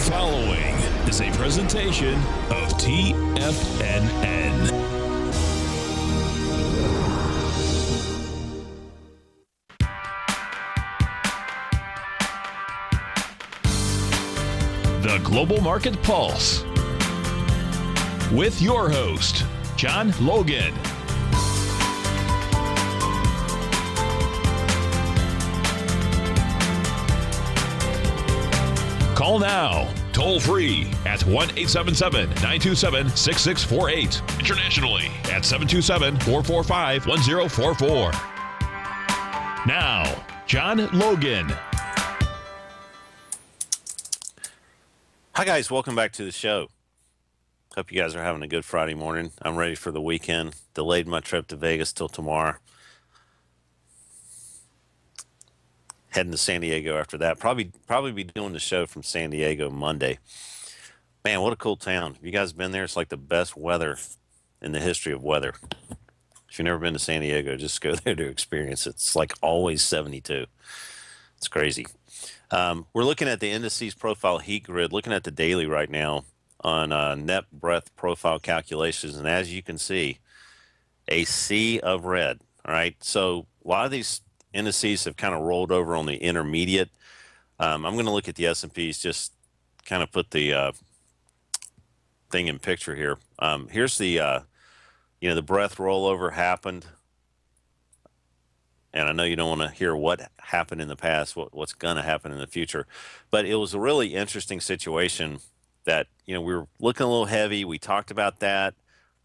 following is a presentation of TFNN. The Global Market Pulse with your host, John Logan. Call now, toll free at 1-877-927-6648. Internationally at 727-445-1044. Now, John Logan. Hi, guys. Welcome back to the show. Hope you guys are having a good Friday morning. I'm ready for the weekend. Delayed my trip to Vegas till tomorrow. Heading to San Diego after that. Probably be doing the show from San Diego Monday. Man, what a cool town. Have you guys been there? It's like the best weather in the history of weather. If you've never been to San Diego, just go there to experience it. It's like always 72. It's crazy. We're looking at the indices profile heat grid, looking at the daily right now on net breadth profile calculations. And as you can see, a sea of red. All right. So a lot of these indices have kind of rolled over on the intermediate. I'm going to look at the S&Ps, just kind of put the thing in picture here. Here's the, the breadth rollover happened. And I know you don't want to hear what happened in the past, what's going to happen in the future. But it was a really interesting situation that, we were looking a little heavy. We talked about that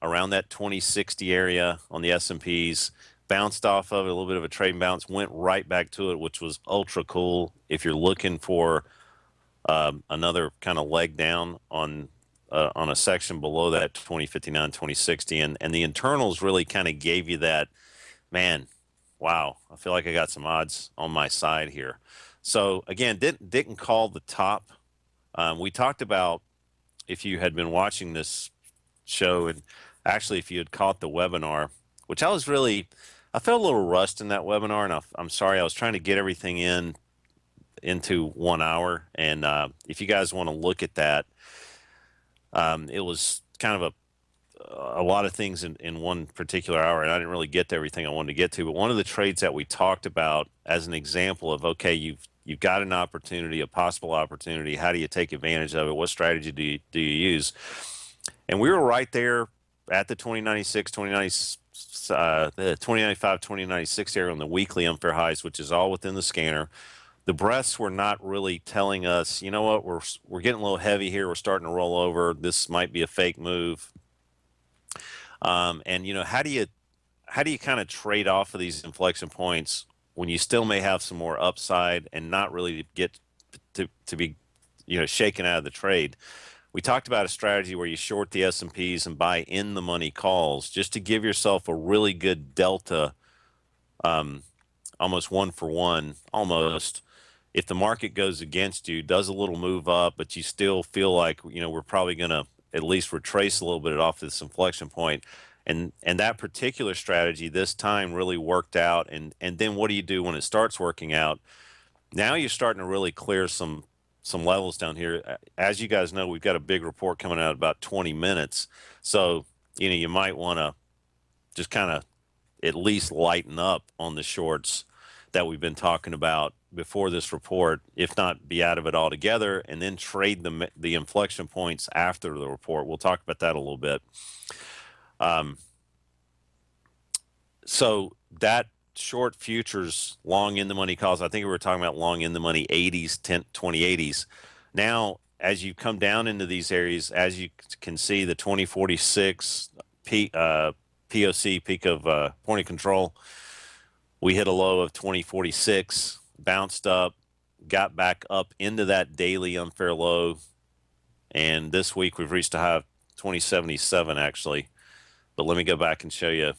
around that 2060 area on the S&Ps. Bounced off of it, a little bit of a trade bounce, went right back to it, which was ultra cool. If you're looking for another kind of leg down on a section below that 2059, 2060, and the internals really kind of gave you that, man, wow, I feel like I got some odds on my side here. So again, didn't call the top. We talked about, if you had been watching this show, and actually if you had caught the webinar, which I felt a little rushed in that webinar, and I'm sorry, I was trying to get everything into 1 hour. And if you guys want to look at that, it was kind of a lot of things in one particular hour, and I didn't really get to everything I wanted to get to. But one of the trades that we talked about as an example of, okay, you've got an opportunity, a possible opportunity. How do you take advantage of it? What strategy do you use? And we were right there at the 2096, the 2095, 2096 area on the weekly unfair highs, which is all within the scanner. The breaths were not really telling us, you know what, we're getting a little heavy here. We're starting to roll over. This might be a fake move. And how do you kind of trade off of these inflection points when you still may have some more upside and not really get to be, shaken out of the trade? We talked about a strategy where you short the S&Ps and buy in the money calls just to give yourself a really good delta, almost one for one, almost. If the market goes against you, does a little move up, but you still feel like, we're probably going to at least retrace a little bit off this inflection point. And that particular strategy this time really worked out. And then what do you do when it starts working out? Now you're starting to really clear some levels down here. As you guys know, we've got a big report coming out in about 20 minutes. So, you might want to just kind of at least lighten up on the shorts that we've been talking about before this report, if not be out of it altogether, and then trade the inflection points after the report. We'll talk about that a little bit. So that short futures, long in the money calls, I think we were talking about long in the money 80s, 2080s. Now, as you come down into these areas, as you can see, the 2046 POC, peak of point of control, we hit a low of 2046, bounced up, got back up into that daily unfair low. And this week we've reached a high of 2077 actually. But let me go back and show you.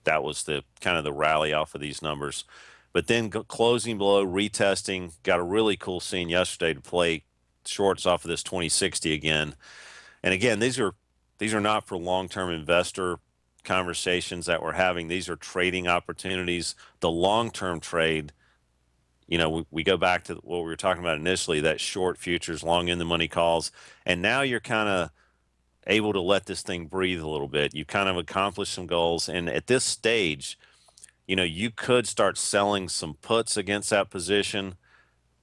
That was the kind of the rally off of these numbers. But then closing below, retesting, got a really cool scene yesterday to play shorts off of this 2060 again. And again, these are not for long-term investor conversations that we're having. These are trading opportunities. The long-term trade, we go back to what we were talking about initially, that short futures, long in the money calls, and now you're kind of able to let this thing breathe a little bit. You kind of accomplished some goals, and at this stage, you could start selling some puts against that position,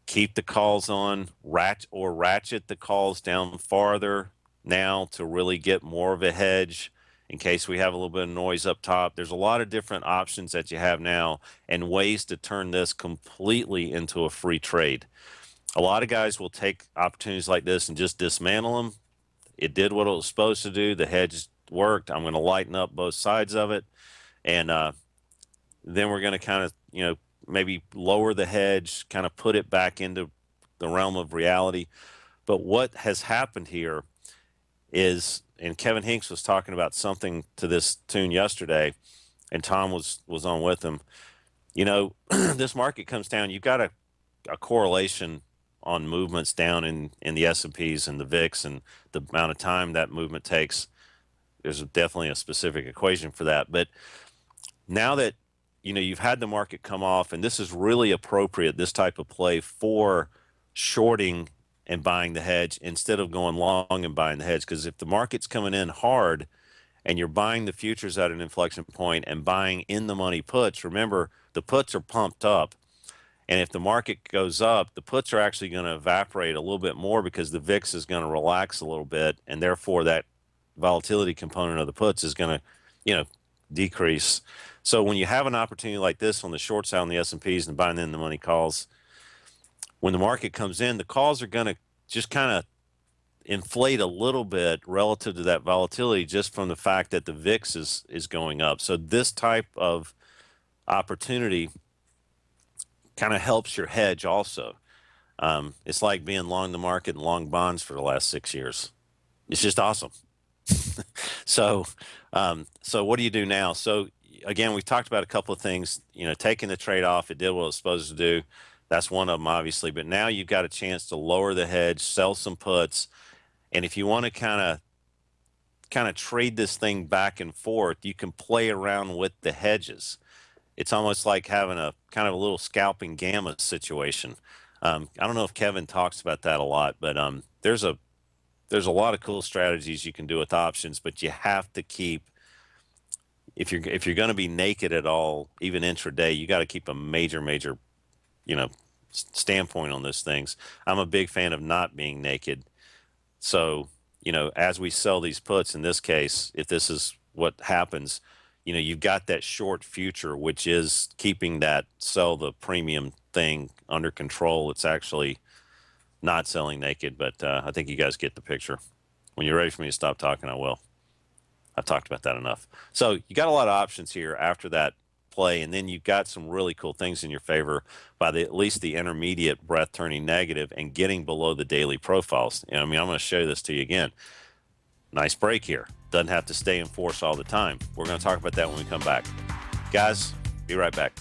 keep the calls on, ratchet the calls down farther now to really get more of a hedge in case we have a little bit of noise up top. There's a lot of different options that you have now and ways to turn this completely into a free trade. A lot of guys will take opportunities like this and just dismantle them. It did what it was supposed to do. The hedge worked. I'm going to lighten up both sides of it. And then we're going to kind of, maybe lower the hedge, kind of put it back into the realm of reality. But what has happened here is, and Kevin Hinks was talking about something to this tune yesterday, and Tom was on with him. This market comes down. You've got a correlation on movements down in the S&Ps and the VIX and the amount of time that movement takes. There's definitely a specific equation for that. But now that you've had the market come off, and this is really appropriate, this type of play for shorting and buying the hedge instead of going long and buying the hedge. Because if the market's coming in hard and you're buying the futures at an inflection point and buying in the money puts, remember the puts are pumped up. And if the market goes up, the puts are actually going to evaporate a little bit more because the VIX is going to relax a little bit, and therefore that volatility component of the puts is going to, decrease. So when you have an opportunity like this on the short side on the S&Ps and buying in the money calls, when the market comes in, the calls are going to just kind of inflate a little bit relative to that volatility just from the fact that the VIX is going up. So this type of opportunity kind of helps your hedge also. It's like being long the market and long bonds for the last 6 years. It's just awesome. So what do you do now? So again, we've talked about a couple of things, taking the trade off. It did what it was supposed to do. That's one of them, obviously. But now you've got a chance to lower the hedge, sell some puts. And if you want to kind of trade this thing back and forth, you can play around with the hedges. It's almost like having a kind of a little scalping gamma situation. I don't know if Kevin talks about that a lot, but there's a lot of cool strategies you can do with options, but you have to keep, if you're going to be naked at all, even intraday, you got to keep a major, standpoint on those things. I'm a big fan of not being naked. So, as we sell these puts, in this case, if this is what happens, you've got that short future, which is keeping that sell the premium thing under control. It's actually not selling naked, but I think you guys get the picture. When you're ready for me to stop talking, I will. I've talked about that enough. So you got a lot of options here after that play, and then you've got some really cool things in your favor by at least the intermediate breadth turning negative and getting below the daily profiles. I'm going to show this to you again. Nice break here. Doesn't have to stay in force all the time. We're going to talk about that when we come back. Guys, be right back.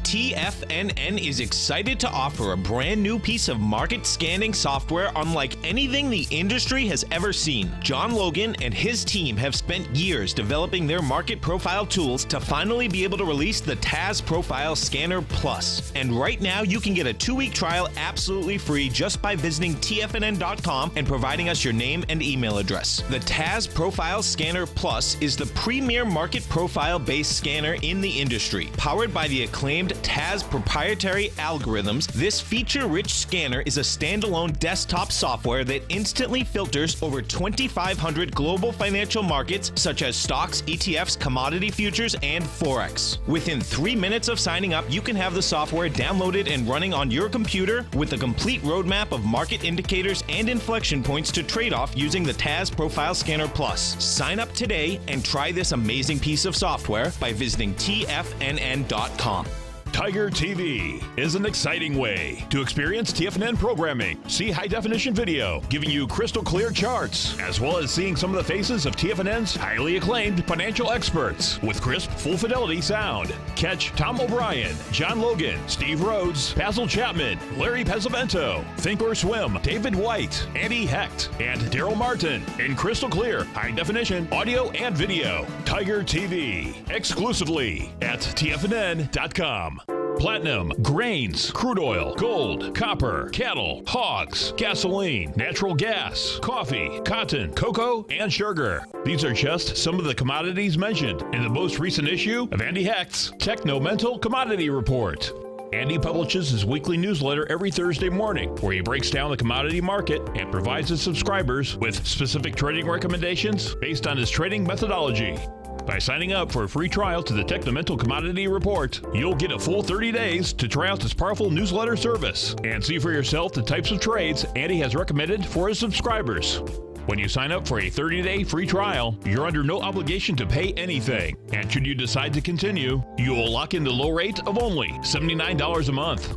TFNN is excited to offer a brand new piece of market scanning software unlike anything the industry has ever seen. John Logan and his team have spent years developing their market profile tools to finally be able to release the TAS Profile Scanner Plus. And right now you can get a 2-week trial absolutely free just by visiting TFNN.com and providing us your name and email address. The TAS Profile Scanner Plus is the premier market profile-based scanner in the industry. Powered by the acclaimed TAS proprietary algorithms, this feature-rich scanner is a standalone desktop software that instantly filters over 2,500 global financial markets such as stocks, ETFs, commodity futures, and Forex. Within 3 minutes of signing up, you can have the software downloaded and running on your computer with a complete roadmap of market indicators and inflection points to trade off using the TAS Profile Scanner Plus. Sign up today and try this amazing piece of software by visiting TFNN.com. Tiger TV is an exciting way to experience TFNN programming. See high-definition video giving you crystal clear charts, as well as seeing some of the faces of TFNN's highly acclaimed financial experts with crisp, full-fidelity sound. Catch Tom O'Brien, John Logan, Steve Rhodes, Basil Chapman, Larry Pesavento, Think or Swim, David White, Andy Hecht, and Daryl Martin in crystal clear, high-definition audio and video. Tiger TV, exclusively at TFNN.com. Platinum, grains, crude oil, gold, copper, cattle, hogs, gasoline, natural gas, coffee, cotton, cocoa, and sugar. These are just some of the commodities mentioned in the most recent issue of Andy Hecht's Techno-Mental Commodity Report. Andy publishes his weekly newsletter every Thursday morning, where he breaks down the commodity market and provides his subscribers with specific trading recommendations based on his trading methodology. By signing up for a free trial to the Techno-Mental Commodity Report, you'll get a full 30 days to try out this powerful newsletter service and see for yourself the types of trades Andy has recommended for his subscribers. When you sign up for a 30-day free trial, you're under no obligation to pay anything. And should you decide to continue, you will lock in the low rate of only $79 a month.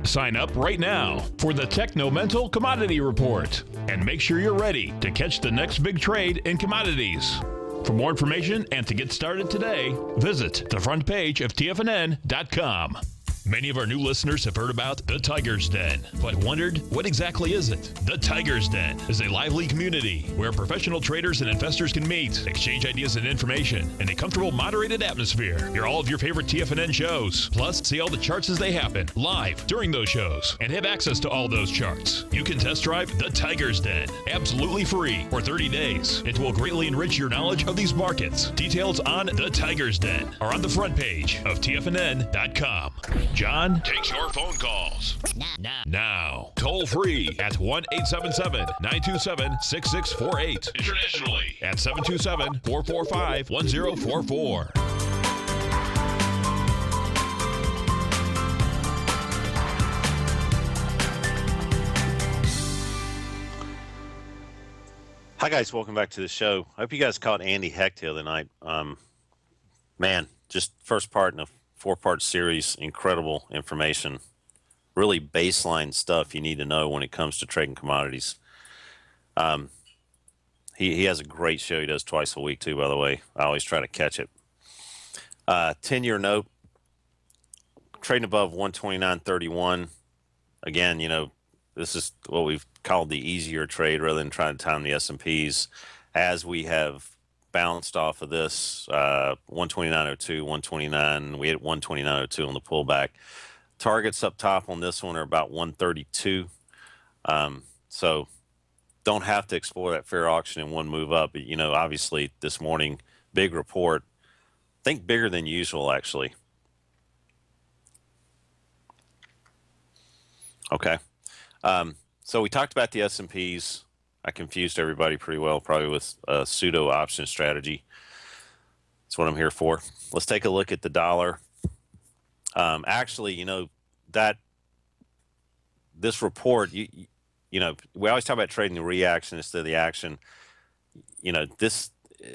Sign up right now for the Techno-Mental Commodity Report and make sure you're ready to catch the next big trade in commodities. For more information and to get started today, visit the front page of TFNN.com. Many of our new listeners have heard about the Tiger's Den, but wondered, what exactly is it? The Tiger's Den is a lively community where professional traders and investors can meet, exchange ideas and information in a comfortable, moderated atmosphere. Hear all of your favorite TFNN shows, plus see all the charts as they happen, live during those shows, and have access to all those charts. You can test drive the Tiger's Den, absolutely free, for 30 days. It will greatly enrich your knowledge of these markets. Details on the Tiger's Den are on the front page of TFNN.com. John takes your phone calls. Now, toll free at 1-877-927-6648. Internationally at 727-445-1044. Hi guys, welcome back to the show. I hope you guys caught Andy Hecht the other night. Man, just first part in a 4-part series, incredible information, really baseline stuff you need to know when it comes to trading commodities. He has a great show. He does twice a week too, by the way. I always try to catch it. 10-year note, trading above 129.31. Again, you know, this is what we've called the easier trade rather than trying to time the S&Ps, as we have bounced off of this 129.02, 129. We hit 129.02 on the pullback. Targets up top on this one are about 132. So don't have to explore that fair auction in one move up. You know, obviously this morning, big report. Think bigger than usual, actually. Okay. So we talked about the S&Ps. I confused everybody pretty well, probably with a pseudo option strategy. That's what I'm here for. Let's take a look at the dollar. Actually, you know, that this report, you know, we always talk about trading the reaction instead of the action. You know, this,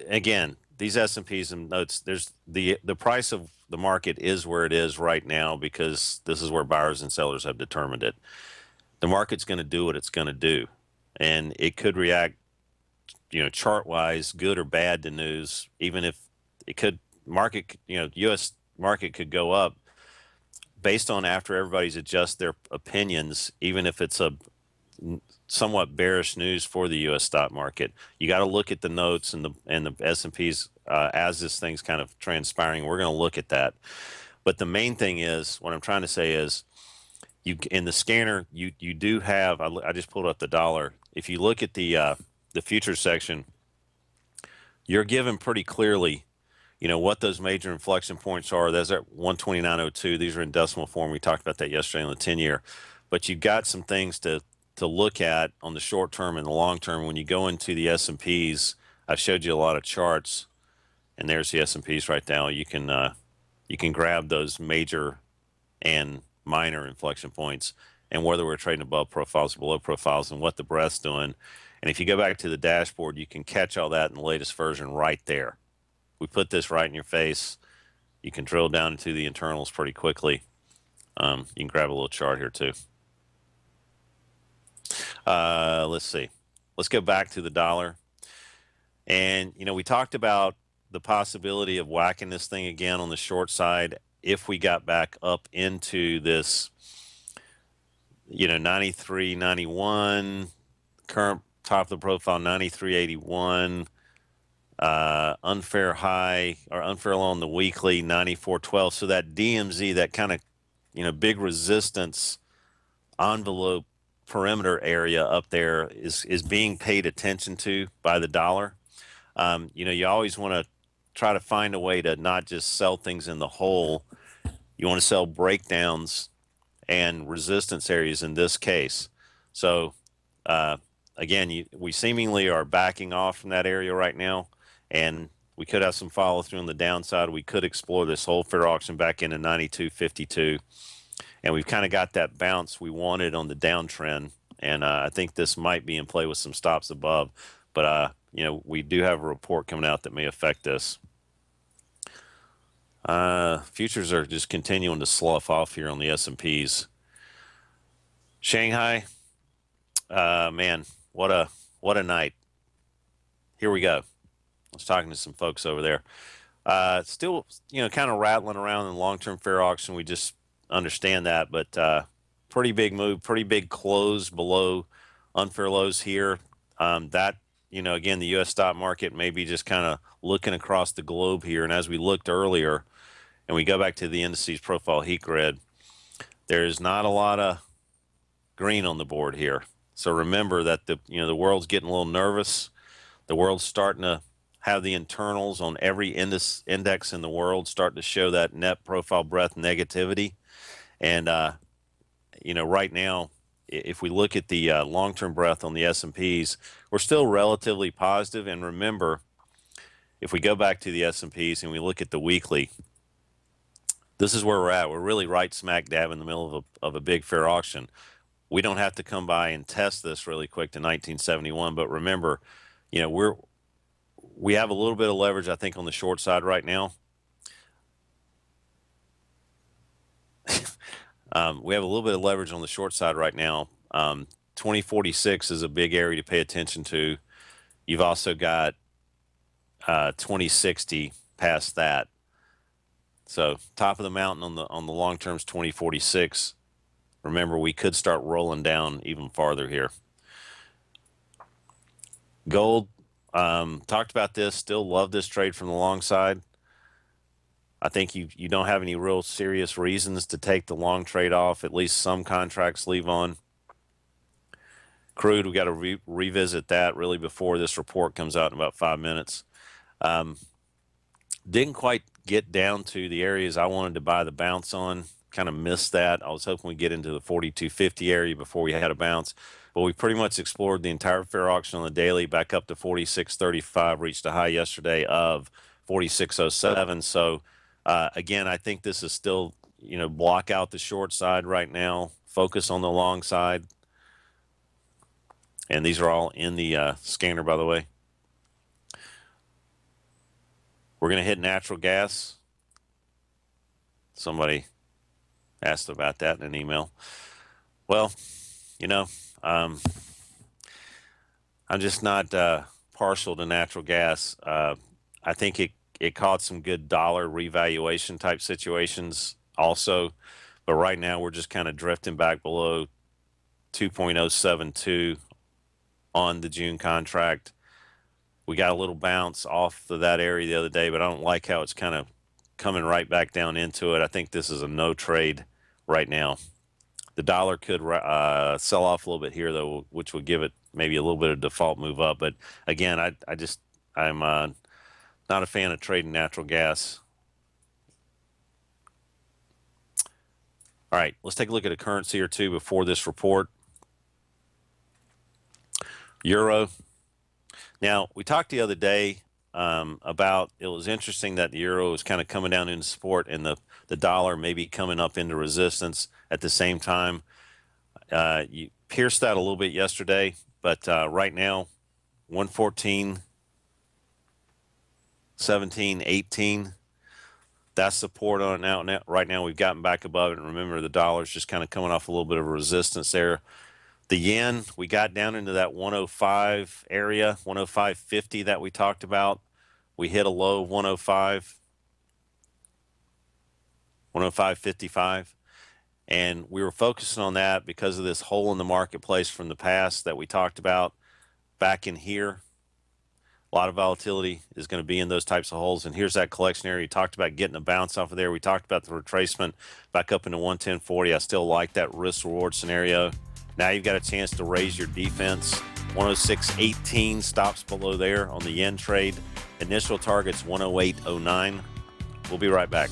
again, these S&Ps and notes, there's the price of the market is where it is right now because this is where buyers and sellers have determined it. The market's going to do what it's going to do. And it could react, you know, chart-wise, good or bad to news. Even if it could, market, you know, U.S. market could go up based on after everybody's adjust their opinions, even if it's a somewhat bearish news for the U.S. stock market. You got to look at the notes and the S&Ps as this thing's kind of transpiring. We're going to look at that. But the main thing is, what I'm trying to say is, you in the scanner, you do have. I just pulled up the dollar. If you look at the futures section, you're given pretty clearly, you know, what those major inflection points are. Those are 129.02. These are in decimal form. We talked about that yesterday on the 10-year. But you've got some things to look at on the short term and the long term. When you go into the S&Ps, I've showed you a lot of charts, and there's the S&Ps right now. You can grab those major and minor inflection points, and whether we're trading above profiles or below profiles, and what the breadth's doing. And if you go back to the dashboard, you can catch all that in the latest version right there. We put this right in your face. You can drill down into the internals pretty quickly. You can grab a little chart here too. Let's see. Let's go back to the dollar. And, we talked about the possibility of whacking this thing again on the short side if we got back up into this, 93, 91, current top of the profile, 93.81, unfair high or unfair low on the weekly, 94.12. So that DMZ, that kind of, big resistance envelope perimeter area up there is being paid attention to by the dollar. You always want to try to find a way to not just sell things in the whole. You want to sell breakdowns and resistance areas in this case. So, again, we seemingly are backing off from that area right now, and we could have some follow through on the downside. We could explore this whole fair auction back into 92.52, and we've kind of got that bounce we wanted on the downtrend. And I think this might be in play with some stops above, but we do have a report coming out that may affect this. Futures are just continuing to slough off here on the S&Ps. Shanghai, man, what a night. Here we go. I was talking to some folks over there. Still, kind of rattling around in the long-term fair auction. We just understand that, but pretty big move, pretty big close below unfair lows here. That, again, the U.S. stock market may be just kind of looking across the globe here. And as we looked earlier, and we go back to the indices profile heat grid, there's not a lot of green on the board here. So remember that the world's getting a little nervous. The world's starting to have the internals on every index in the world starting to show that net profile breadth negativity. And, right now, if we look at the long-term breadth on the S&Ps, we're still relatively positive. And remember, if we go back to the S&Ps and we look at the weekly, this is where we're at. We're really right smack dab in the middle of a big fair auction. We don't have to come by and test this really quick to 1971. But remember, we have a little bit of leverage, I think, on the short side right now. We have a little bit of leverage on the short side right now. 2046 is a big area to pay attention to. You've also got 2060 past that. So top of the mountain on the long term is 2046. Remember, we could start rolling down even farther here. Gold, talked about this. Still love this trade from the long side. I think you don't have any real serious reasons to take the long trade off. At least some contracts leave on. Crude, we got to revisit that really before this report comes out in about 5 minutes. Didn't quite get down to the areas I wanted to buy the bounce on. Kind of missed that. I was hoping we'd get into the 42.50 area before we had a bounce. But we pretty much explored the entire fair auction on the daily, back up to 46.35, reached a high yesterday of 46.07. So, again, I think this is still, block out the short side right now, focus on the long side. And these are all in the scanner, by the way. We're going to hit natural gas. Somebody asked about that in an email. Well, I'm just not partial to natural gas. I think it caught some good dollar revaluation type situations also. But right now we're just kind of drifting back below 2.072 on the June contract. We got a little bounce off of that area the other day, but I don't like how it's kind of coming right back down into it. I think this is a no trade right now. The dollar could sell off a little bit here, though, which would give it maybe a little bit of default move up. But again, I'm not a fan of trading natural gas. All right, let's take a look at a currency or two before this report. Euro. Now, we talked the other day about, it was interesting that the euro was kind of coming down into support and the dollar maybe coming up into resistance at the same time. You pierced that a little bit yesterday, but right now, 114, 17, 18. That support on it now. Right now, we've gotten back above it. And remember, the dollar's just kind of coming off a little bit of resistance there. The yen, we got down into that 105 area, 105.50 that we talked about. We hit a low of 105, 105.55. And we were focusing on that because of this hole in the marketplace from the past that we talked about back in here. A lot of volatility is going to be in those types of holes. And here's that collection area. We talked about getting a bounce off of there. We talked about the retracement back up into 110.40. I still like that risk reward scenario. Now you've got a chance to raise your defense. 106.18 stops below there on the yen trade. Initial target's 108.09. We'll be right back.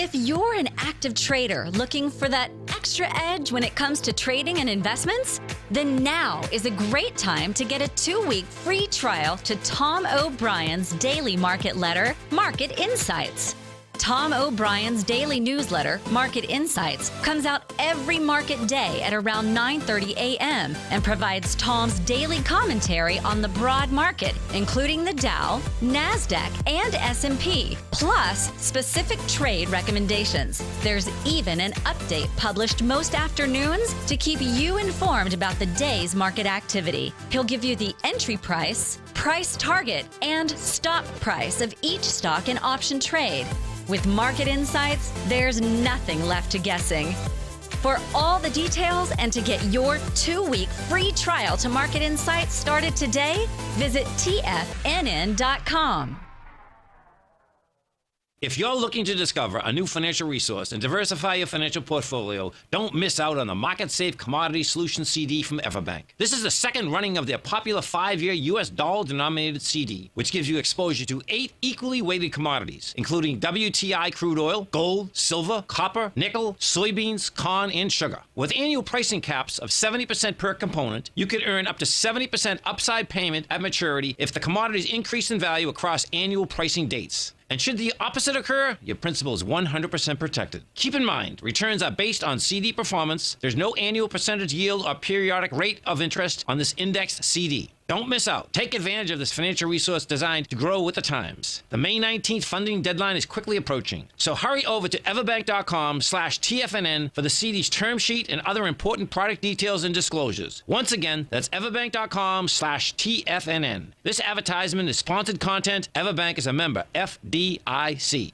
If you're an active trader looking for that extra edge when it comes to trading and investments, then now is a great time to get a 2-week free trial to Tom O'Brien's daily market letter, Market Insights. Tom O'Brien's daily newsletter, Market Insights, comes out every market day at around 9:30 a.m. and provides Tom's daily commentary on the broad market, including the Dow, NASDAQ, and S&P, plus specific trade recommendations. There's even an update published most afternoons to keep you informed about the day's market activity. He'll give you the entry price, price target, and stop price of each stock and option trade. With Market Insights, there's nothing left to guessing. For all the details and to get your 2-week free trial to Market Insights started today, visit TFNN.com. If you're looking to discover a new financial resource and diversify your financial portfolio, don't miss out on the Market Safe Commodity Solution CD from Everbank. This is the second running of their popular 5-year U.S. dollar-denominated CD, which gives you exposure to 8 equally weighted commodities, including WTI crude oil, gold, silver, copper, nickel, soybeans, corn, and sugar. With annual pricing caps of 70% per component, you can earn up to 70% upside payment at maturity if the commodities increase in value across annual pricing dates. And should the opposite occur, your principal is 100% protected. Keep in mind, returns are based on CD performance. There's no annual percentage yield or periodic rate of interest on this indexed CD. Don't miss out. Take advantage of this financial resource designed to grow with the times. The May 19th funding deadline is quickly approaching. So hurry over to everbank.com/TFNN for the CD's term sheet and other important product details and disclosures. Once again, that's everbank.com/TFNN. This advertisement is sponsored content. Everbank is a member, FDIC.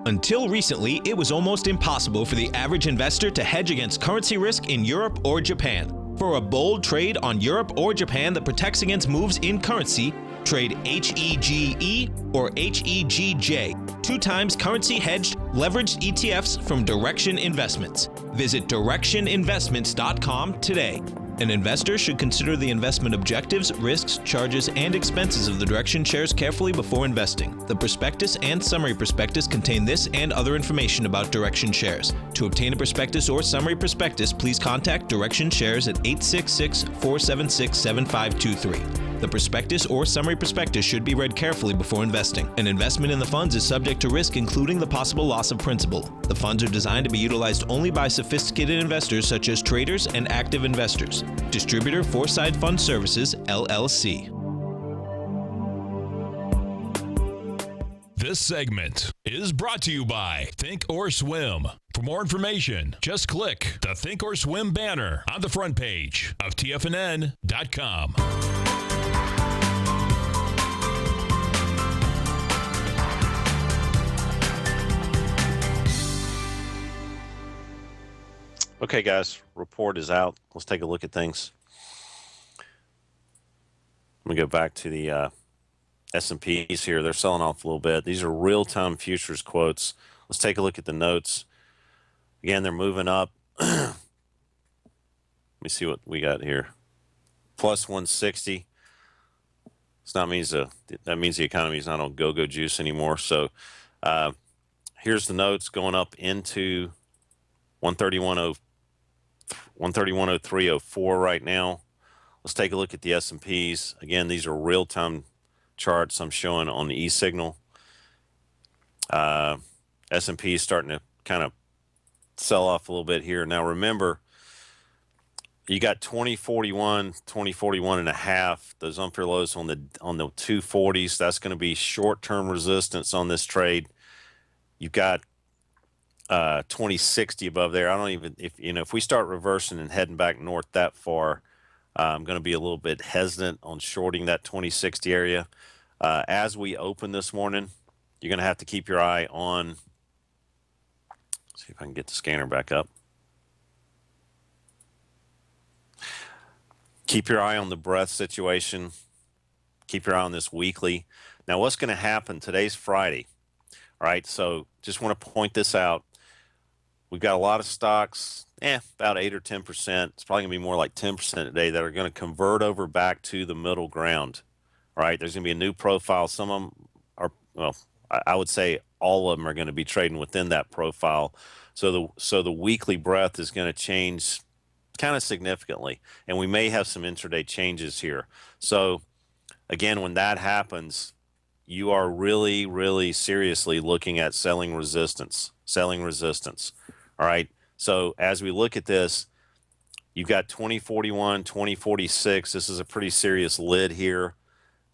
Until recently, it was almost impossible for the average investor to hedge against currency risk in Europe or Japan. For a bold trade on Europe or Japan that protects against moves in currency, trade HEGE or HEGJ, 2 times currency hedged leveraged ETFs from Direction Investments. Visit directioninvestments.com today. An investor should consider the investment objectives, risks, charges, and expenses of the Direction shares carefully before investing. The prospectus and summary prospectus contain this and other information about Direction shares. To obtain a prospectus or summary prospectus, please contact Direction Shares at 866-476-7523. The prospectus or summary prospectus should be read carefully before investing. An investment in the funds is subject to risk, including the possible loss of principal. The funds are designed to be utilized only by sophisticated investors such as traders and active investors. Distributor Foreside Fund Services, LLC. This segment is brought to you by Think or Swim. For more information, just click the Think or Swim banner on the front page of TFNN.com. Okay, guys, report is out. Let's take a look at things. Let me go back to the S&Ps here. They're selling off a little bit. These are real-time futures quotes. Let's take a look at the notes. Again, they're moving up. Let me see what we got here. Plus 160. That means the economy is not on go-go juice anymore. So here's the notes going up into 131.0304 right now. Let's take a look at the S&Ps. Again, these are real-time charts I'm showing on the E-signal. S&P is starting to kind of sell off a little bit here. Now remember, you got 2041, 2041 and a half, those unfair lows on the 240s. That's going to be short-term resistance on this trade. You've got 2060 above there. I don't even, if we start reversing and heading back north that far, I'm going to be a little bit hesitant on shorting that 2060 area. As we open this morning, you're going to have to keep your eye on, see if I can get the scanner back up. Keep your eye on the breadth situation. Keep your eye on this weekly. Now, what's going to happen? Today's Friday. All right, so just want to point this out. We've got a lot of stocks, about 8 or 10%. It's probably going to be more like 10% today that are going to convert over back to the middle ground. All right, there's going to be a new profile. Some of them are, well, I would say all of them are going to be trading within that profile. So the weekly breadth is going to change kind of significantly, and we may have some intraday changes here. So again, when that happens, you are really, really seriously looking at selling resistance. All right. So as we look at this, you've got 2041, 2046. This is a pretty serious lid here.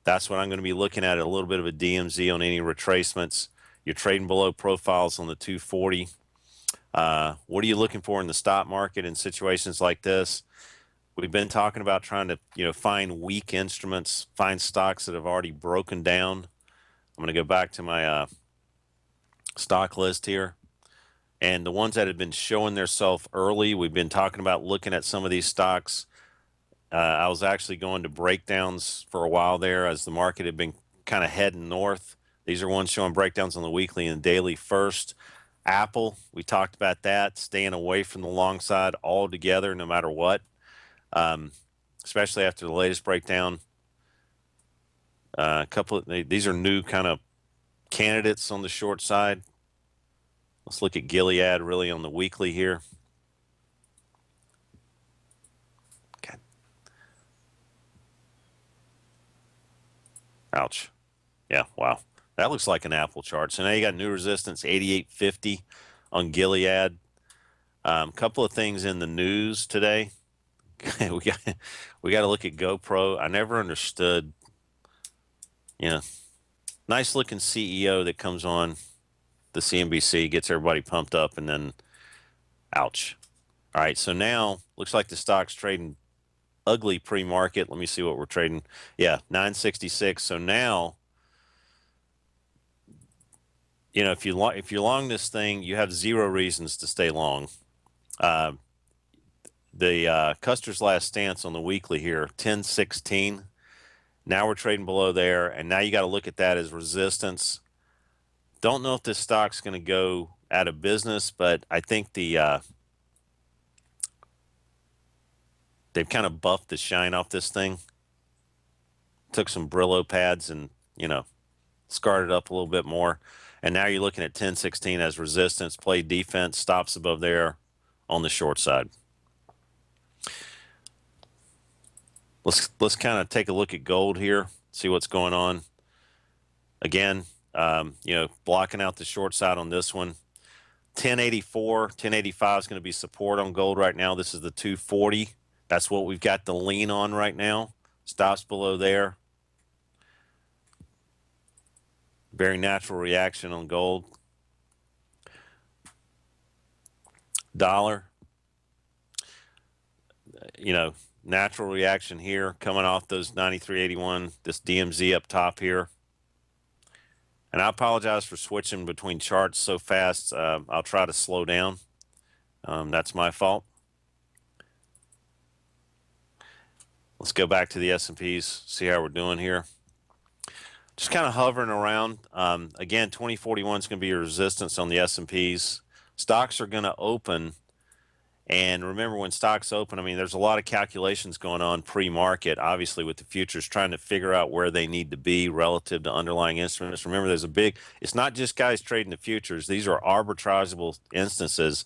That's what I'm going to be looking at, a little bit of a DMZ on any retracements. You're trading below profiles on the 240. What are you looking for in the stock market in situations like this? We've been talking about trying to, find weak instruments, find stocks that have already broken down. I'm going to go back to my stock list here. And the ones that have been showing themselves early, we've been talking about looking at some of these stocks. I was actually going to breakdowns for a while there as the market had been kind of heading north. These are ones showing breakdowns on the weekly and daily first. Apple, we talked about that, staying away from the long side altogether no matter what, especially after the latest breakdown. These are new kind of candidates on the short side. Let's look at Gilead really on the weekly here. Okay. Ouch. Yeah, wow. That looks like an Apple chart. So now you got new resistance, 88.50 on Gilead. Couple of things in the news today. we got to look at GoPro. I never understood, nice looking CEO that comes on the CNBC, gets everybody pumped up, and then ouch. All right, so now looks like the stock's trading ugly pre-market. Let me see what we're trading. Yeah, 966. So now, if you're long this thing, you have zero reasons to stay long. The Custer's last stance on the weekly here, 1016. Now we're trading below there, and now you got to look at that as resistance. Don't know if this stock's going to go out of business, but I think they've kind of buffed the shine off this thing. Took some Brillo pads and, scarred it up a little bit more. And now you're looking at 1016 as resistance, play defense, stops above there on the short side. Let's kind of take a look at gold here, see what's going on. Again, blocking out the short side on this one. 1084, 1085 is going to be support on gold right now. This is the 240. That's what we've got the lean on right now. Stops below there. Very natural reaction on gold. Dollar. Natural reaction here coming off those 93.81, this DMZ up top here. And I apologize for switching between charts so fast. I'll try to slow down. That's my fault. Let's go back to the S&Ps, see how we're doing here. Just kind of hovering around. Again, 2041 is going to be a resistance on the S&Ps. Stocks are going to open. And remember, when stocks open, there's a lot of calculations going on pre-market, obviously, with the futures, trying to figure out where they need to be relative to underlying instruments. Remember, it's not just guys trading the futures. These are arbitrageable instances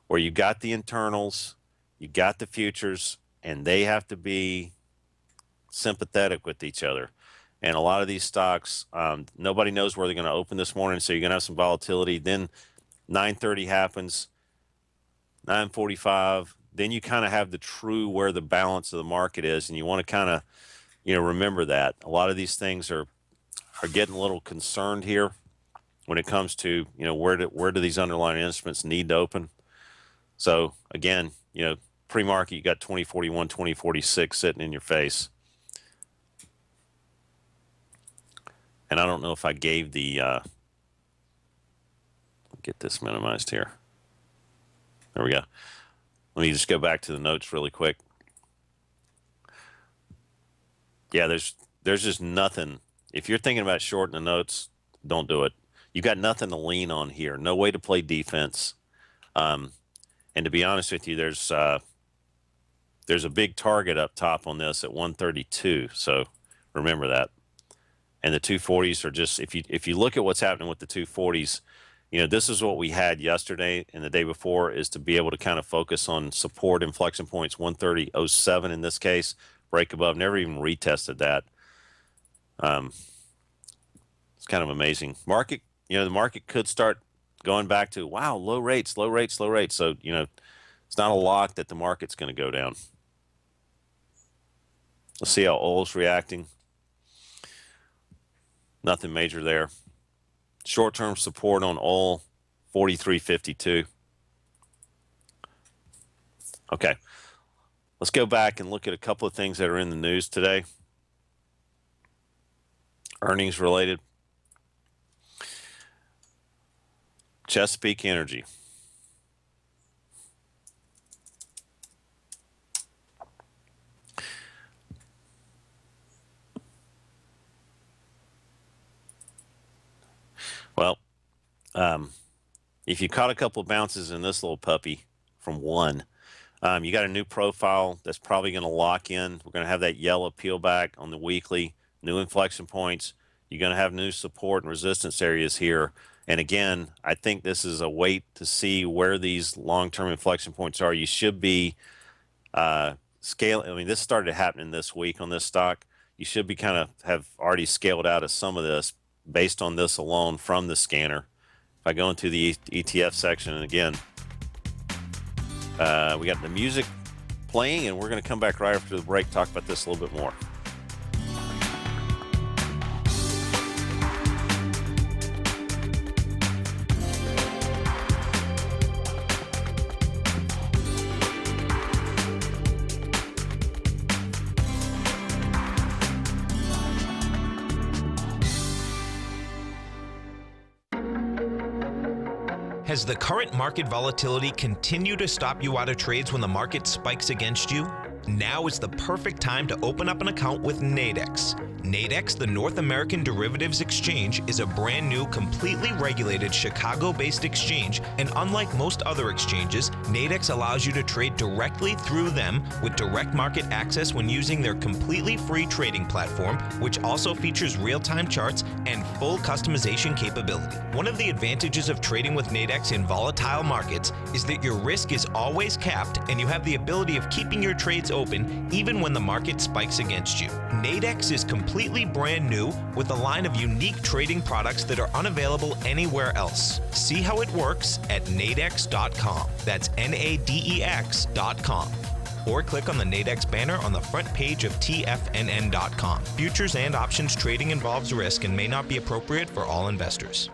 where you got the internals, you got the futures, and they have to be sympathetic with each other. And a lot of these stocks, nobody knows where they're going to open this morning, so you're going to have some volatility. Then 9:30 happens, 9:45. Then you kind of have the true where the balance of the market is, and you want to kind of, remember that. A lot of these things are getting a little concerned here when it comes to, where do these underlying instruments need to open. So again, pre-market, you got 2041, 2046 sitting in your face. And I don't know if I gave the, get this minimized here. There we go. Let me just go back to the notes really quick. Yeah, there's just nothing. If you're thinking about shorting the notes, don't do it. You got nothing to lean on here. No way to play defense. And to be honest with you, there's a big target up top on this at 132. So remember that. And the 240s are just, if you look at what's happening with the 240s, this is what we had yesterday and the day before, is to be able to kind of focus on support inflection points, 130.07 in this case, break above, never even retested that. It's kind of amazing. Market, the market could start going back to, wow, low rates, low rates, low rates. So, it's not a lock that the market's going to go down. Let's see how oil's reacting. Nothing major there. Short-term support on oil, 43.52. Okay. Let's go back and look at a couple of things that are in the news today. Earnings related. Chesapeake Energy. Well, if you caught a couple of bounces in this little puppy from one, you got a new profile that's probably going to lock in. We're going to have that yellow peel back on the weekly, new inflection points. You're going to have new support and resistance areas here. And again, I think this is a wait to see where these long-term inflection points are. You should be scaling. I mean, this started happening this week on this stock. You should be kind of have already scaled out of some of this based on this alone from the scanner. If I go into the ETF section, and again, we got the music playing, and we're going to come back right after the break, talk about this a little bit more. Has the current market volatility continued to stop you out of trades when the market spikes against you? Now is the perfect time to open up an account with Nadex. Nadex, the North American Derivatives Exchange, is a brand new, completely regulated Chicago-based exchange, and unlike most other exchanges, Nadex allows you to trade directly through them with direct market access when using their completely free trading platform, which also features real-time charts and full customization capability. One of the advantages of trading with Nadex in volatile markets is that your risk is always capped and you have the ability of keeping your trades open even when the market spikes against you. Nadex is completely brand new with a line of unique trading products that are unavailable anywhere else. See how it works at nadex.com. That's NADEX.com. Or click on the Nadex banner on the front page of TFNN.com. Futures and options trading involves risk and may not be appropriate for all investors.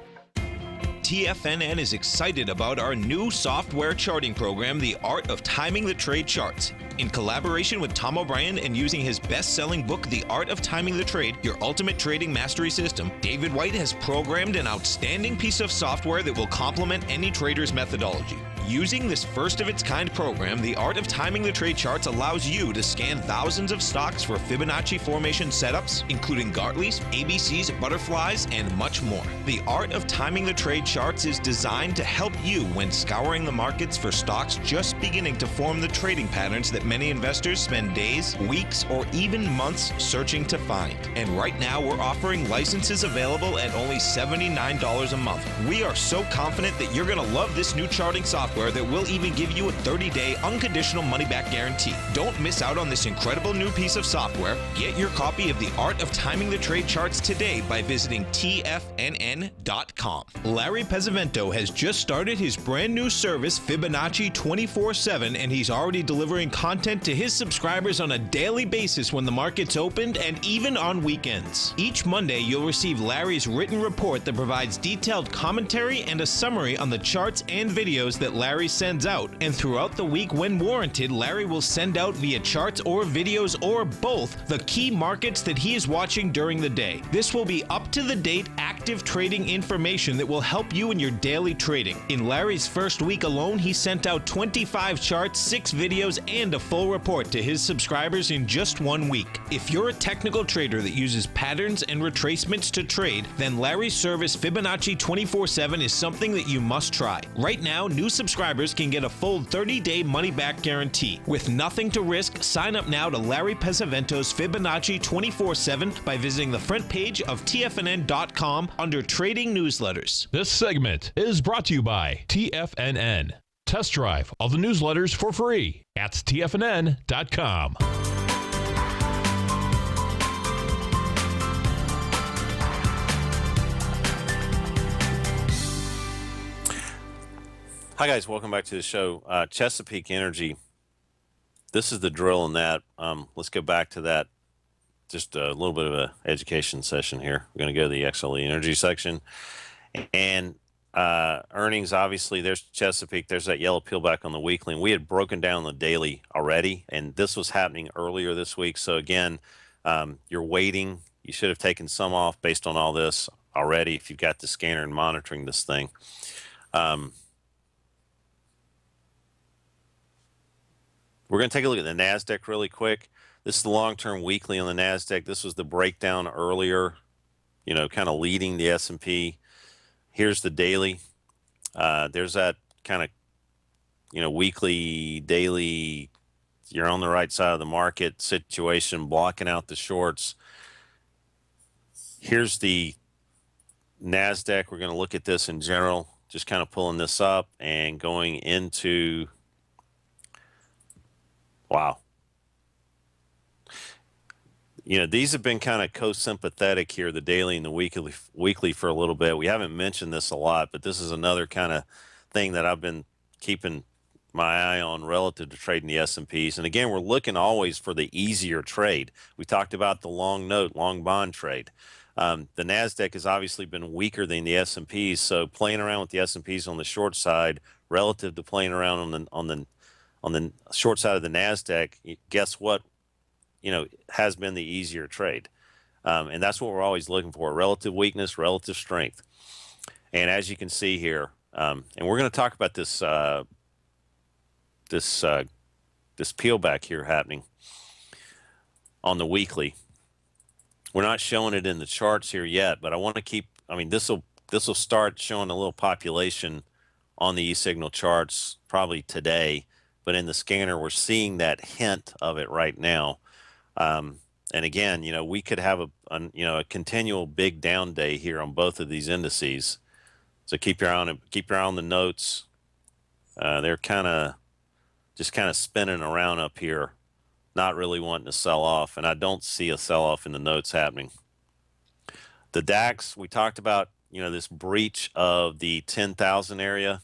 TFNN is excited about our new software charting program, The Art of Timing the Trade Charts. In collaboration with Tom O'Brien and using his best-selling book, The Art of Timing the Trade, Your Ultimate Trading Mastery System, David White has programmed an outstanding piece of software that will complement any trader's methodology. Using this first-of-its-kind program, The Art of Timing the Trade Charts allows you to scan thousands of stocks for Fibonacci formation setups, including Gartley's, ABC's, butterflies, and much more. The Art of Timing the Trade Charts is designed to help you when scouring the markets for stocks just beginning to form the trading patterns that many investors spend days, weeks, or even months searching to find. And right now, we're offering licenses available at only $79 a month. We are so confident that you're going to love this new charting software software that will even give you a 30-day unconditional money-back guarantee. Don't miss out on this incredible new piece of software. Get your copy of The Art of Timing the Trade Charts today by visiting TFNN.com. Larry Pesavento has just started his brand new service, Fibonacci 24/7, and he's already delivering content to his subscribers on a daily basis when the market's opened and even on weekends. Each Monday, you'll receive Larry's written report that provides detailed commentary and a summary on the charts and videos that Larry sends out. And throughout the week, when warranted, Larry will send out via charts or videos or both the key markets that he is watching during the day. This will be up-to-the-date, active trading information that will help you in your daily trading. In Larry's first week alone, he sent out 25 charts, 6 videos, and a full report to his subscribers in just 1 week. If you're a technical trader that uses patterns and retracements to trade, then Larry's service Fibonacci 24/7 is something that you must try. Right now, new subscribers can get a full 30-day money-back guarantee. With nothing to risk, sign up now to Larry Pesavento's Fibonacci 24/7 by visiting the front page of TFNN.com under Trading Newsletters. This segment is brought to you by TFNN. Test drive all the newsletters for free at TFNN.com. Hi, guys. Welcome back to the show. Chesapeake Energy. This is the drill in that. Let's go back to that. Just a little bit of an education session here. We're going to go to the XLE Energy section. And earnings, obviously, there's Chesapeake. There's that yellow peel back on the weekly. And we had broken down the daily already. And this was happening earlier this week. So, again, you're waiting. You should have taken some off based on all this already if you've got the scanner and monitoring this thing. We're going to take a look at the NASDAQ really quick. This is the long-term weekly on the NASDAQ. This was the breakdown earlier, kind of leading the S&P. Here's the daily. There's that kind of, weekly, daily, you're on the right side of the market situation, blocking out the shorts. Here's the NASDAQ. We're going to look at this in general, just kind of pulling this up and going into... Wow. These have been kind of co-sympathetic here, the daily and the weekly for a little bit. We haven't mentioned this a lot, but this is another kind of thing that I've been keeping my eye on relative to trading the S&Ps. And again, we're looking always for the easier trade. We talked about the long note, long bond trade. The NASDAQ has obviously been weaker than the S&Ps, so playing around with the S&Ps on the short side relative to playing around on the short side of the NASDAQ, guess what, has been the easier trade. And that's what we're always looking for, relative weakness, relative strength. And as you can see here, and we're going to talk about this this peel back here happening on the weekly. We're not showing it in the charts here yet, but I want to keep, this will start showing a little population on the e-signal charts probably today. But in the scanner, we're seeing that hint of it right now. And again, we could have a continual big down day here on both of these indices. So keep your eye on the notes. They're kind of spinning around up here, not really wanting to sell off. And I don't see a sell off in the notes happening. The DAX, we talked about, this breach of the 10,000 area,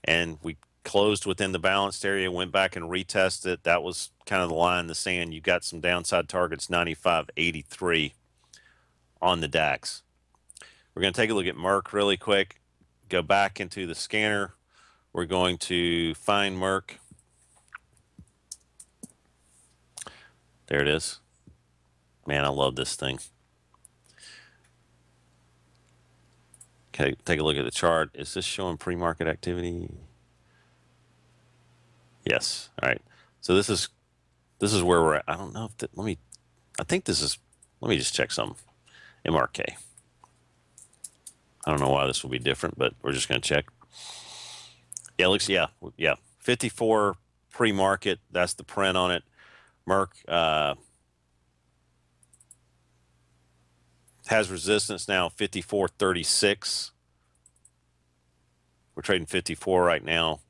and we closed within the balanced area, went back and retested it. That was kind of the line in the sand. You got some downside targets, 95.83 on the DAX. We're going to take a look at Merck really quick, go back into the scanner. We're going to find Merck. There it is. Man, I love this thing. Okay, take a look at the chart. Is this showing pre-market activity? Yes. All right. So this is where we're at. I don't know if I think this is, let me just check some MRK. I don't know why this will be different, but we're just going to check. Yeah, it looks, yeah. 54 pre-market. That's the print on it. Merck has resistance now, 54.36. We're trading 54 right now.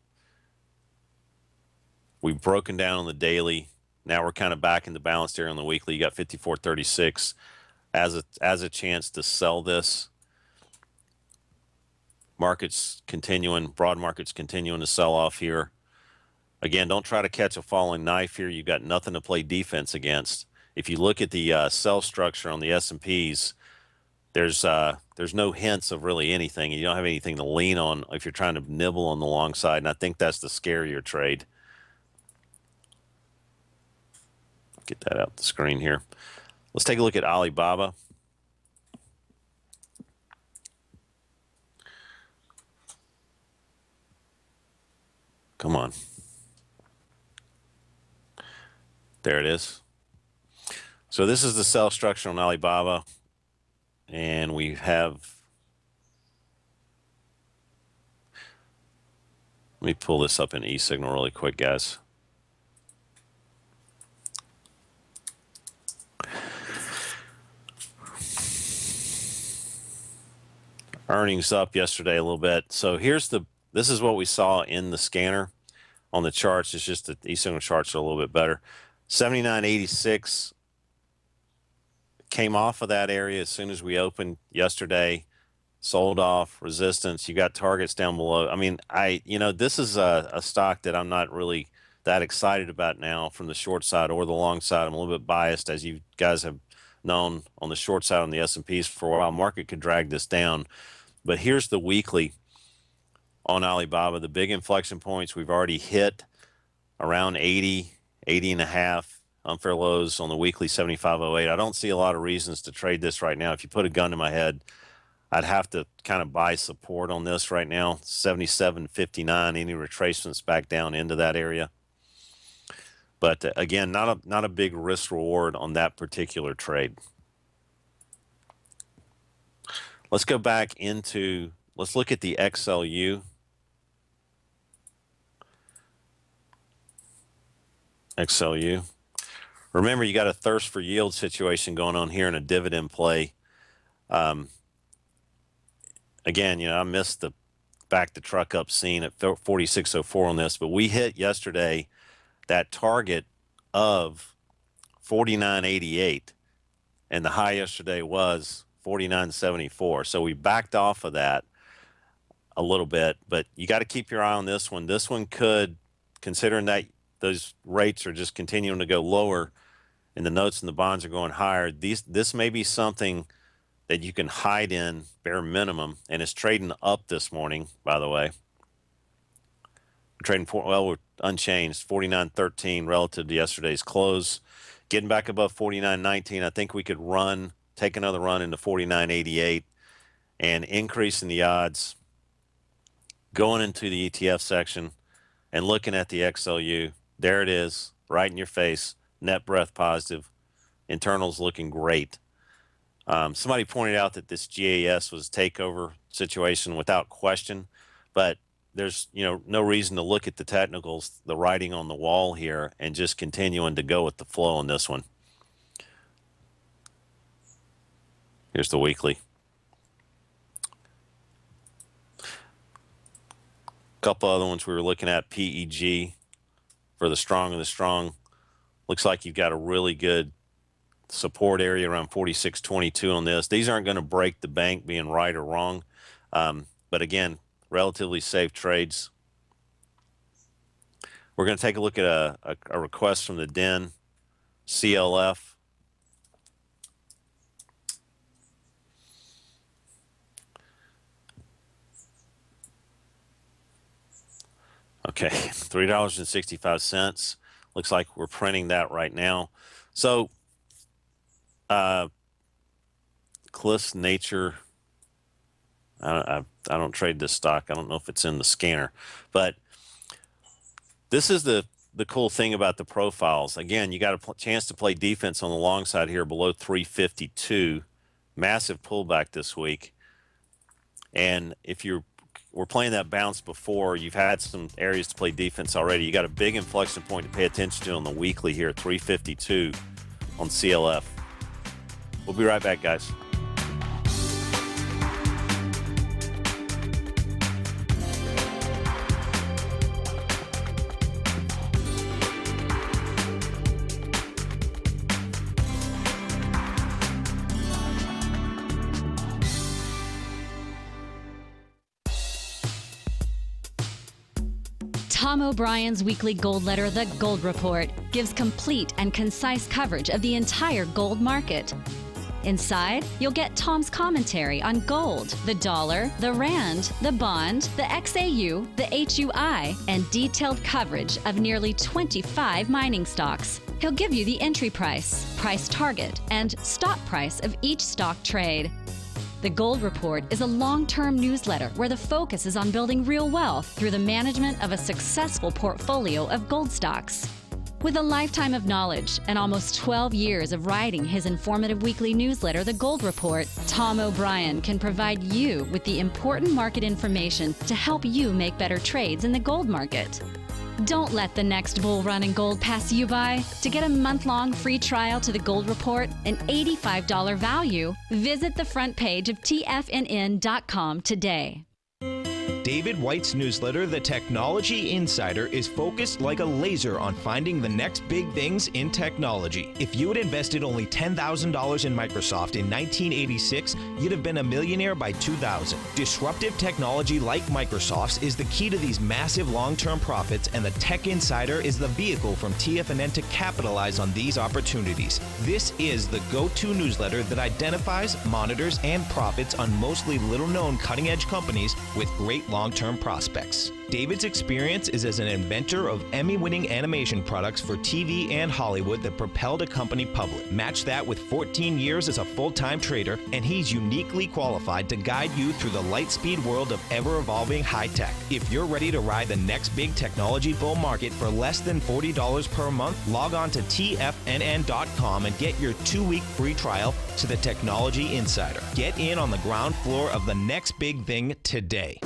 We've broken down on the daily. Now we're kind of back into balance here on the weekly. You got 54.36 as a chance to sell this. Markets continuing, broad markets continuing to sell off here. Again, don't try to catch a falling knife here. You've got nothing to play defense against. If you look at the sell structure on the S&Ps, there's no hints of really anything. You don't have anything to lean on if you're trying to nibble on the long side, and I think that's the scarier trade. Get that out the screen here. Let's take a look at Alibaba. Come on. There it is. So this is the sell structure on Alibaba. And we have, let me pull this up in eSignal really quick, guys. Earnings up yesterday a little bit. So this is what we saw in the scanner on the charts. It's just that the eSignal charts are a little bit better. 79.86 came off of that area as soon as we opened yesterday, sold off resistance. You got targets down below. I mean, this is a stock that I'm not really that excited about now from the short side or the long side. I'm a little bit biased, as you guys have known, on the short side on the S&Ps for a while. Market could drag this down. But here's the weekly on Alibaba. The big inflection points we've already hit around 80 and a half. Unfair lows on the weekly 75.08. I don't see a lot of reasons to trade this right now. If you put a gun to my head, I'd have to kind of buy support on this right now. 77.59. Any retracements back down into that area. But again, not a big risk reward on that particular trade. Let's go back into, let's look at the XLU. XLU. Remember, you got a thirst for yield situation going on here in a dividend play. Again, I missed the back the truck up scene at 46.04 on this, but we hit yesterday that target of 49.88, and the high yesterday was 49.74. So we backed off of that a little bit, but you got to keep your eye on this one. This one could, considering that those rates are just continuing to go lower and the notes and the bonds are going higher, this may be something that you can hide in bare minimum, and it's trading up this morning, by the way. We're unchanged, 49.13 relative to yesterday's close. Getting back above 49.19, I think we could take another run into 49.88 and increasing the odds going into the ETF section and looking at the XLU. There it is, right in your face, net breath positive. Internals looking great. Somebody pointed out that this GAS was a takeover situation without question, but there's no reason to look at the technicals, the writing on the wall here, and just continuing to go with the flow on this one. Here's the weekly. A couple other ones we were looking at. PEG for the strong of the strong. Looks like you've got a really good support area around 46.22 on this. These aren't going to break the bank being right or wrong. But again, relatively safe trades. We're going to take a look at a request from the den, CLF. Okay, $3.65. Looks like we're printing that right now. So, Cliff's Nature, I don't trade this stock. I don't know if it's in the scanner, but this is the cool thing about the profiles. Again, you got a chance to play defense on the long side here below 352. Massive pullback this week. And if we're playing that bounce before, you've had some areas to play defense already. You got a big inflection point to pay attention to on the weekly here, 352 on CLF. We'll be right back, guys. Tom O'Brien's weekly gold letter, The Gold Report, gives complete and concise coverage of the entire gold market. Inside, you'll get Tom's commentary on gold, the dollar, the rand, the bond, the XAU, the HUI, and detailed coverage of nearly 25 mining stocks. He'll give you the entry price, price target, and stop price of each stock trade. The Gold Report is a long-term newsletter where the focus is on building real wealth through the management of a successful portfolio of gold stocks. With a lifetime of knowledge and almost 12 years of writing his informative weekly newsletter, The Gold Report, Tom O'Brien can provide you with the important market information to help you make better trades in the gold market. Don't let the next bull run in gold pass you by. To get a month-long free trial to The Gold Report, an $85 value, visit the front page of TFNN.com today. David White's newsletter, The Technology Insider, is focused like a laser on finding the next big things in technology. If you had invested only $10,000 in Microsoft in 1986, you'd have been a millionaire by 2000. Disruptive technology like Microsoft's is the key to these massive long-term profits, and the Tech Insider is the vehicle from TFNN to capitalize on these opportunities. This is the go-to newsletter that identifies, monitors, and profits on mostly little-known cutting-edge companies with great long-term prospects. David's experience is as an inventor of Emmy-winning animation products for TV and Hollywood that propelled a company public. Match that with 14 years as a full-time trader, and he's uniquely qualified to guide you through the light-speed world of ever-evolving high-tech. If you're ready to ride the next big technology bull market for less than $40 per month, log on to TFNN.com and get your 2-week free trial to the Technology Insider. Get in on the ground floor of the next big thing today.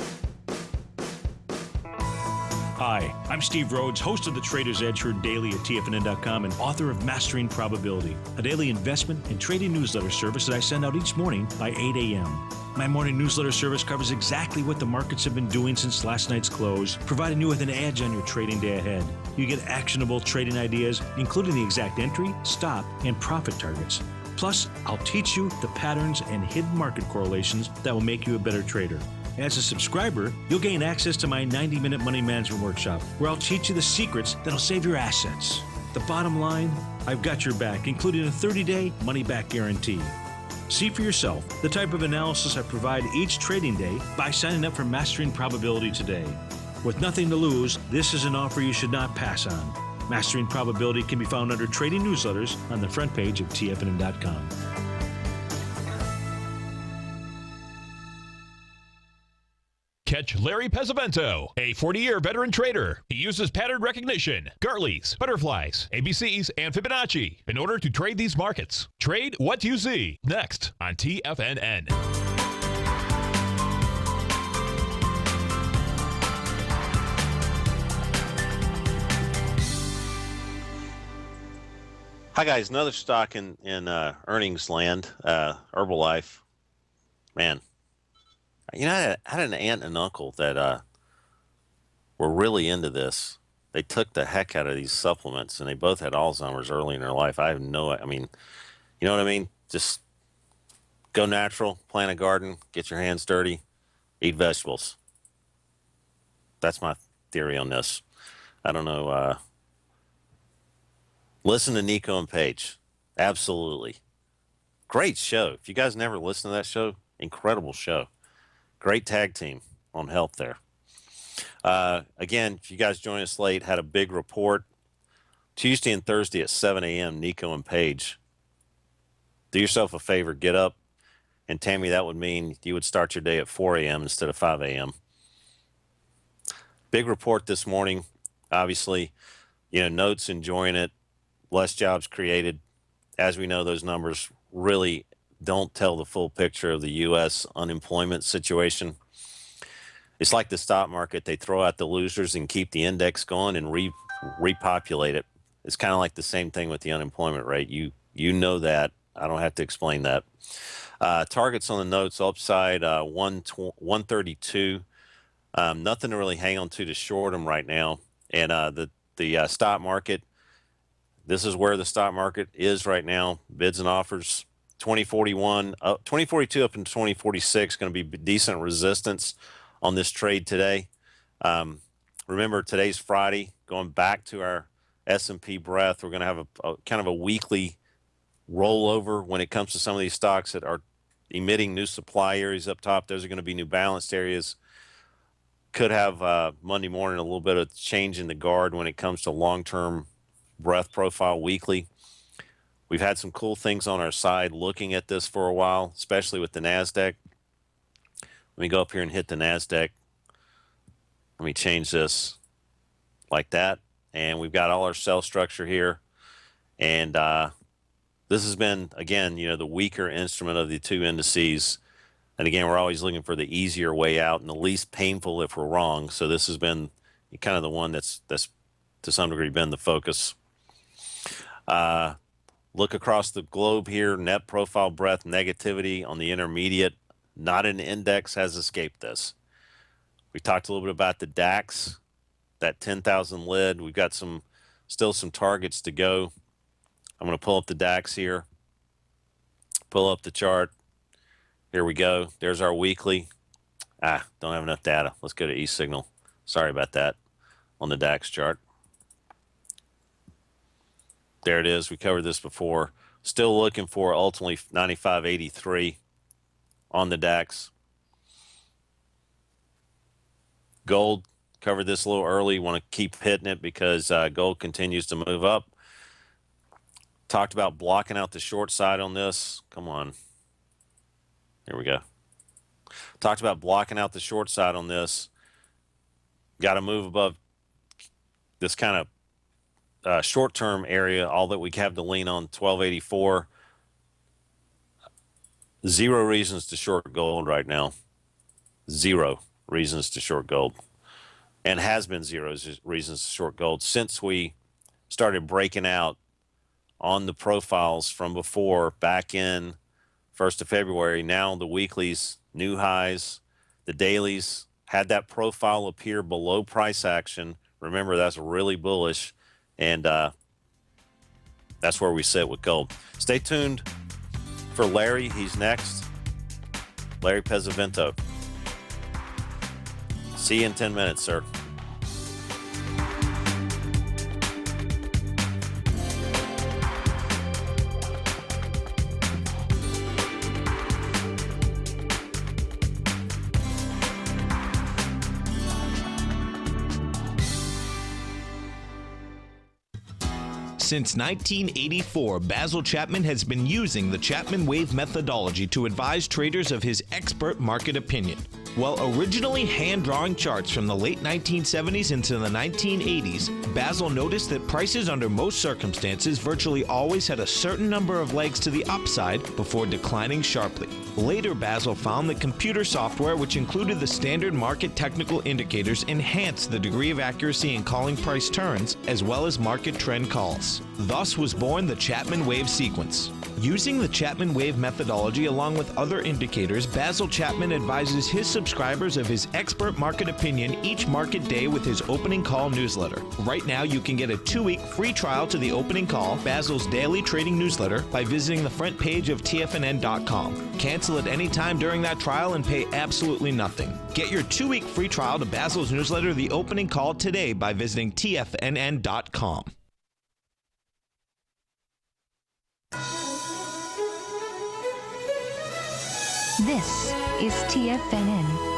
Hi, I'm Steve Rhodes, host of the Trader's Edge heard daily at TFNN.com and author of Mastering Probability, a daily investment and trading newsletter service that I send out each morning by 8 a.m. My morning newsletter service covers exactly what the markets have been doing since last night's close, providing you with an edge on your trading day ahead. You get actionable trading ideas, including the exact entry, stop, and profit targets. Plus, I'll teach you the patterns and hidden market correlations that will make you a better trader. As a subscriber, you'll gain access to my 90-minute money management workshop, where I'll teach you the secrets that'll save your assets. The bottom line, I've got your back, including a 30-day money-back guarantee. See for yourself the type of analysis I provide each trading day by signing up for Mastering Probability today. With nothing to lose, this is an offer you should not pass on. Mastering Probability can be found under Trading Newsletters on the front page of TFNN.com. Catch Larry Pesavento, a 40-year veteran trader. He uses pattern recognition, Gartleys, butterflies, ABCs, and Fibonacci in order to trade these markets. Trade what you see. Next on TFNN. Hi guys, another stock in earnings land, Herbalife. Man, you know, I had an aunt and uncle that were really into this. They took the heck out of these supplements, and they both had Alzheimer's early in their life. I mean, you know what I mean? Just go natural, plant a garden, get your hands dirty, eat vegetables. That's my theory on this. I don't know. Listen to Nico and Paige. Absolutely. Great show. If you guys never listened to that show, incredible show. Great tag team on health there. Again, if you guys join us late, had a big report. Tuesday and Thursday at 7 a.m., Nico and Paige. Do yourself a favor, get up. And Tammy, that would mean you would start your day at 4 a.m. instead of 5 a.m. Big report this morning. Obviously, notes enjoying it. Less jobs created. As we know, those numbers really don't tell the full picture of the U.S. unemployment situation. It's like the stock market. They throw out the losers and keep the index going and repopulate it. It's kind of like the same thing with the unemployment rate. You know that. I don't have to explain that. Targets on the notes, upside 132. Nothing to really hang on to short them right now. And the stock market, this is where the stock market is right now. Bids and offers, 2041, 2042 up into 2046, going to be decent resistance on this trade today. Remember, today's Friday. Going back to our S&P breadth, we're going to have a kind of a weekly rollover when it comes to some of these stocks that are emitting new supply areas up top. Those are going to be new balanced areas. Could have Monday morning a little bit of change in the guard when it comes to long-term breadth profile weekly. We've had some cool things on our side looking at this for a while, especially with the NASDAQ. Let me go up here and hit the NASDAQ. Let me change this like that. And we've got all our cell structure here. And this has been, again, the weaker instrument of the two indices. And again, we're always looking for the easier way out and the least painful if we're wrong. So this has been kind of the one that's to some degree been the focus. Look across the globe here, net profile breadth negativity on the intermediate. Not an index has escaped this. We talked a little bit about the DAX, that 10,000 lid. We've got still some targets to go. I'm going to pull up the DAX here, pull up the chart. Here we go. There's our weekly. Don't have enough data. Let's go to e-signal. Sorry about that on the DAX chart. There it is. We covered this before. Still looking for ultimately 95.83 on the DAX. Gold, covered this a little early. Want to keep hitting it because gold continues to move up. Talked about blocking out the short side on this. Come on. Here we go. Talked about blocking out the short side on this. Got to move above this kind of short-term area, all that we have to lean on, 1284. Zero reasons to short gold right now. Zero reasons to short gold. And has been zero reasons to short gold since we started breaking out on the profiles from before, back in 1st of February. Now the weeklies, new highs. The dailies had that profile appear below price action. Remember, that's really bullish. And that's where we sit with gold. Stay tuned for Larry. He's next. Larry Pesavento. See you in 10 minutes, sir. Since 1984, Basil Chapman has been using the Chapman Wave methodology to advise traders of his expert market opinion. While originally hand-drawing charts from the late 1970s into the 1980s, Basil noticed that prices under most circumstances virtually always had a certain number of legs to the upside before declining sharply. Later, Basil found that computer software, which included the standard market technical indicators, enhanced the degree of accuracy in calling price turns, as well as market trend calls. Thus was born the Chapman Wave sequence. Using the Chapman Wave methodology along with other indicators, Basil Chapman advises his subscribers of his expert market opinion each market day with his opening call newsletter. Right now, you can get a 2-week free trial to the opening call, Basil's daily trading newsletter, by visiting the front page of TFNN.com. Cancel at any time during that trial and pay absolutely nothing. Get your 2-week free trial to Basil's newsletter, The Opening Call, today by visiting TFNN.com. This is TFNN.